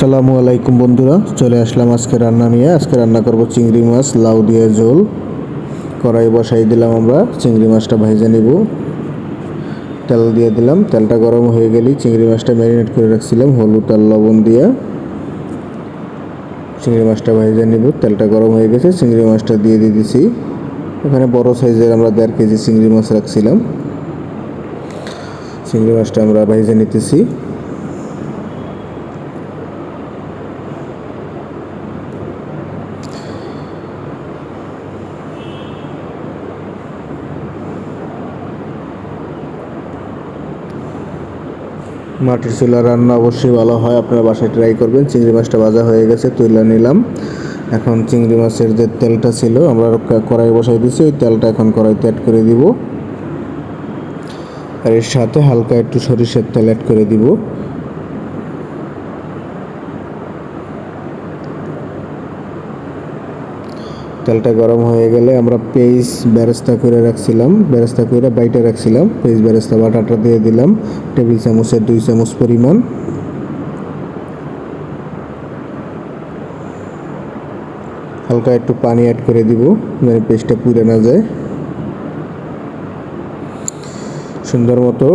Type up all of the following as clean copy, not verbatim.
আসসালামু আলাইকুম বন্ধুরা, চলে আসলাম আজকে রান্না নিয়ে। আজকে রান্না করব চিংড়ি মাছ লাউ দিয়ে ঝোল। কড়াই বসাই দিলাম, আমরা চিংড়ি মাছটা ভেজে নিব। তেল দিয়ে দিলাম, তেলটা গরম হয়ে গেলেই চিংড়ি মাছটা ম্যারিনেট করে রাখছিলাম হলুদ আর লবণ দিয়ে চিংড়ি মাছটা ভেজে নিব। তেলটা গরম হয়ে গেছে, চিংড়ি মাছটা দিয়ে দিয়েছি। এখানে বড় সাইজের আমরা 1.5 কেজি চিংড়ি মাছ রাখছিলাম। চিংড়ি মাছটা আমরা ভেজে নিতেছি। মাটির চুলা রান্না অবশ্যই ভালো হয়, আপনারা বাসায় ট্রাই করবেন। চিংড়ি মাছটা ভাজা হয়ে গেছে, তুলে নিলাম। এখন চিংড়ি মাছের যে তেলটা ছিল আমরা কড়াই বসাই দিয়েছি, ওই তেলটা এখন কড়াইতে অ্যাড করে দিব। আর এর সাথে হালকা একটু সরিষার তেল অ্যাড করে দিব। তেলটা গরম হয়ে গেলে আমরা পেঁয়াজ বেরেস্তা করে রাখছিলাম, বেরেস্তা করে বাইটে রাখছিলাম, পেঁয়াজ বেরেস্তা বাটাটা দিয়ে দিলাম টেবিল চামচের 2 চামচ পরিমাণ। হালকা একটু পানি অ্যাড করে দিব যেন পেস্টটা পুড়ে না যায়। সুন্দর মতো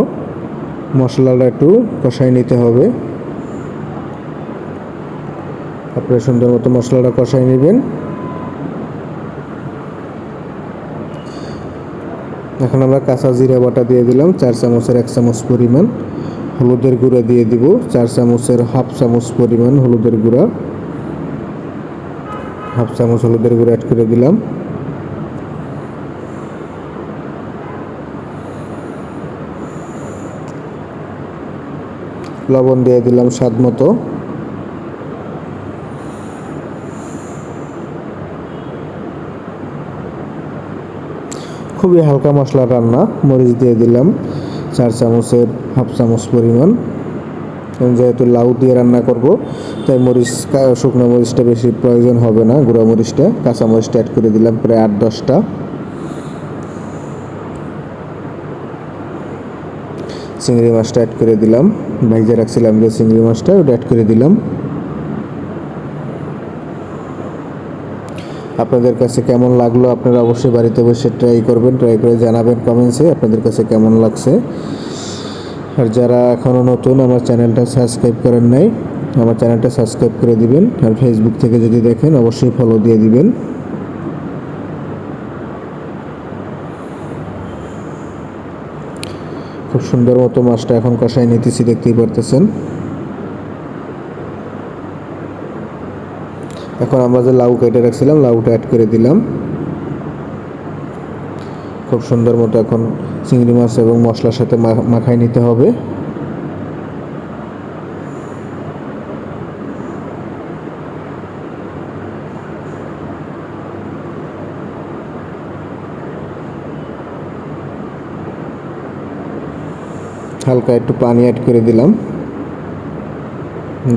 মশলাটা একটু কষাই নিতে হবে। আপনারা সুন্দর মতো মশলাটা কষাই নেবেন। এখন আমরা কাঁচা জিরা বাটা দিয়ে দিলাম 4 চামচের 1 চামচ পরিমাণ। হলুদের গুঁড়া দিয়ে দিব 4 চামচের হাফ চামচ পরিমাণ হলুদের গুঁড়া। হাফ চামচ হলুদের গুঁড়া অ্যাড করে দিলাম। লবণ দিয়ে দিলাম স্বাদ মতো। খুবই হালকা মশলা রান্না। মরিচ দিয়ে দিলাম 4 চামচের হাফ চামচ পরিমাণ। যেহেতু লাউ দিয়ে রান্না করব তাই শুকনো মরিচটা বেশি প্রয়োজন হবে না, গুঁড়া মরিচটা। কাঁচা মরিচটা অ্যাড করে দিলাম প্রায় 8-10টা। চিংড়ি মাছটা অ্যাড করে দিলাম, ভেজে রাখছিলাম যে চিংড়ি মাছটা, ওটা অ্যাড করে দিলাম। আপনাদের কাছে কেমন লাগলো আপনারা অবশ্যই বাড়িতে বসে ট্রাই করবেন, ট্রাই করে জানাবেন কমেন্টসে আপনাদের কাছে কেমন লাগছে। আর যারা এখনও নতুন আমার চ্যানেলটা সাবস্ক্রাইব করেন নাই, আমার চ্যানেলটা সাবস্ক্রাইব করে দিবেন। আর ফেসবুক থেকে যদি দেখেন অবশ্যই ফলো দিয়ে দিবেন। খুব সুন্দর মতো মাছটা এখন কষাই নিতেছি, দেখতেই পারতেছেন। এখন আমরা যে লাউ কেটে রাখছিলাম লাউটা অ্যাড করে দিলাম। খুব সুন্দর মতো এখন চিংড়ি মাছ এবং মশলার সাথে মাখাই নিতে হবে। হালকা একটু পানি অ্যাড করে দিলাম।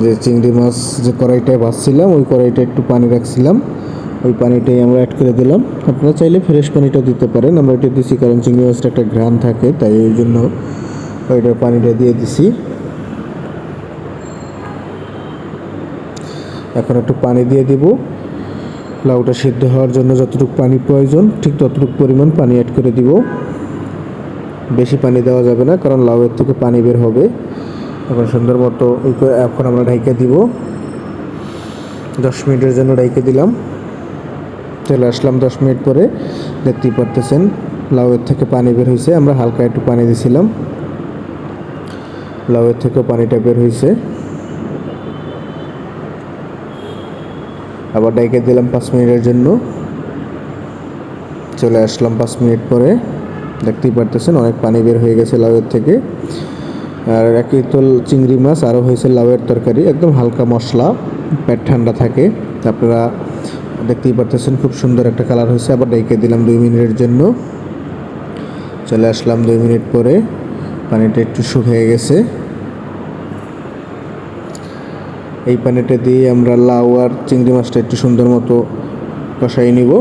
যে চিংড়ি মাছ যে কড়াইটায় ভাজছিলাম ওই কড়াইটা একটু পানি রাখছিলাম, ওই পানিটাই আমরা অ্যাড করে দিলাম। আপনারা চাইলে ফ্রেশ পানিটা দিতে পারেন, আমরা এটা দিছি কারণ চিংড়ি মাছটা একটা ঘ্রাণ থাকে, তাই এই জন্য ওইটা পানিটা দিয়ে দিছি। এখন একটু পানি দিয়ে দিব। লাউটা সিদ্ধ হওয়ার জন্য যতটুকু পানি প্রয়োজন ঠিক ততটুকু পরিমাণ পানি অ্যাড করে দিব। বেশি পানি দেওয়া যাবে না কারণ লাউয়ের থেকে পানি বের হবে। এখন সুন্দর মতো এখন আমরা ঢাইকে দিব। 10 মিনিটের জন্য ঢাইকে দিলাম। চলে আসলাম 10 মিনিট পরে, দেখতেই পারতেছেন লাউয়ের থেকে পানি বের হয়েছে। আমরা হালকা একটু পানি দিয়েছিলাম, লাউয়ের থেকেও পানিটা বের হয়েছে। আবার ঢাইকে দিলাম 5 মিনিটের জন্য। চলে আসলাম 5 মিনিট পরে, দেখতেই পারতেছেন অনেক পানি বের হয়ে গেছে লাউয়ের থেকে। আর একই তো চিংড়ি মাছ আরও হয়েছে লাউয়ের তরকারি, একদম হালকা মশলা, পেট ঠান্ডা থাকে। আপনারা দেখতেই পারতেছেন খুব সুন্দর একটা কালার হয়েছে। আবার ঢেকে দিলাম 2 মিনিটের জন্য। চলে আসলাম 2 মিনিট পরে, পানিটা একটু শুকিয়ে গেছে। এই পানিটা দিয়ে আমরা লাউ আর চিংড়ি মাছটা একটু সুন্দর মতো কষাই নিব।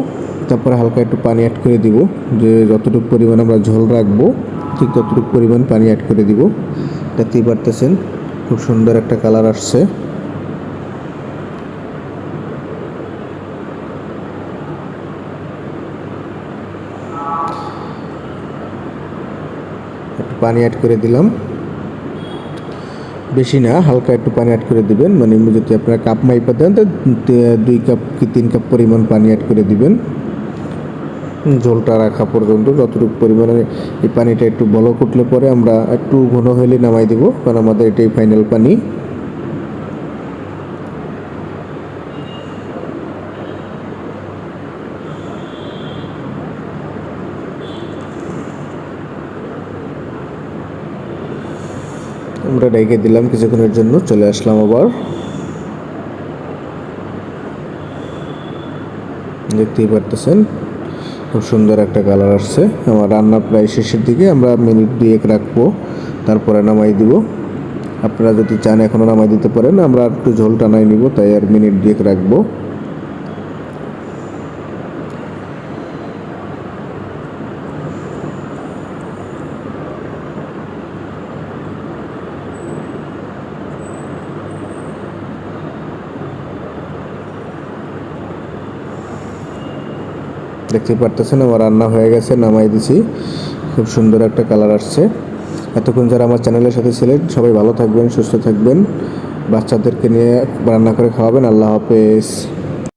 তারপরে হালকা একটু পানি অ্যাড করে দিব, যে যতটুকু পরিমাণ আমরা ঝোল রাখবো ঠিক ততটুকু পরিমাণ পানি অ্যাড করে দিব। দেখতেই পারতেছেন খুব সুন্দর একটা কালার আসছে। পানি অ্যাড করে দিলাম, বেশি না, হালকা একটু পানি অ্যাড করে দিবেন। মানে যদি আপনারা কাপ মাইপা দেন তো 2 কাপ কি 3 কাপ পরিমাণ পানি অ্যাড করে দিবেন ঝোলটা রাখা পর্যন্ত। যতটুকু পরিমাণে এই পানিটা একটু বলক উঠলে পরে আমরা একটু ঘন হলে নামাই দেবো, কারণ আমাদের এটাই ফাইনাল পানি। আমরা রেখে দিলাম কিছুক্ষণের জন্য, চলে আসলাম আবার। দেখতেই পারতেছেন খুব সুন্দর একটা কালার আসছে। আমার রান্না প্রায় শেষের দিকে, আমরা মিনিট 2 রাখবো, তারপরে নামাই দিব। আপনারা যদি চান এখনও নামাই দিতে পারেন, আমরা একটু ঝোল টানাই নিব, তাই আর মিনিট 2 রাখবো। দেখতে পারতেছেন আমার রান্না হয়ে গেছে, নামাই দিছি। খুব সুন্দর একটা কালার আসছে। এতক্ষণ যারা আমার চ্যানেলের সাথে ছিলেন সবাই ভালো থাকবেন, সুস্থ থাকবেন, বাচ্চাদেরকে নিয়ে রান্না করে খাওয়াবেন। আল্লাহ হাফেজ।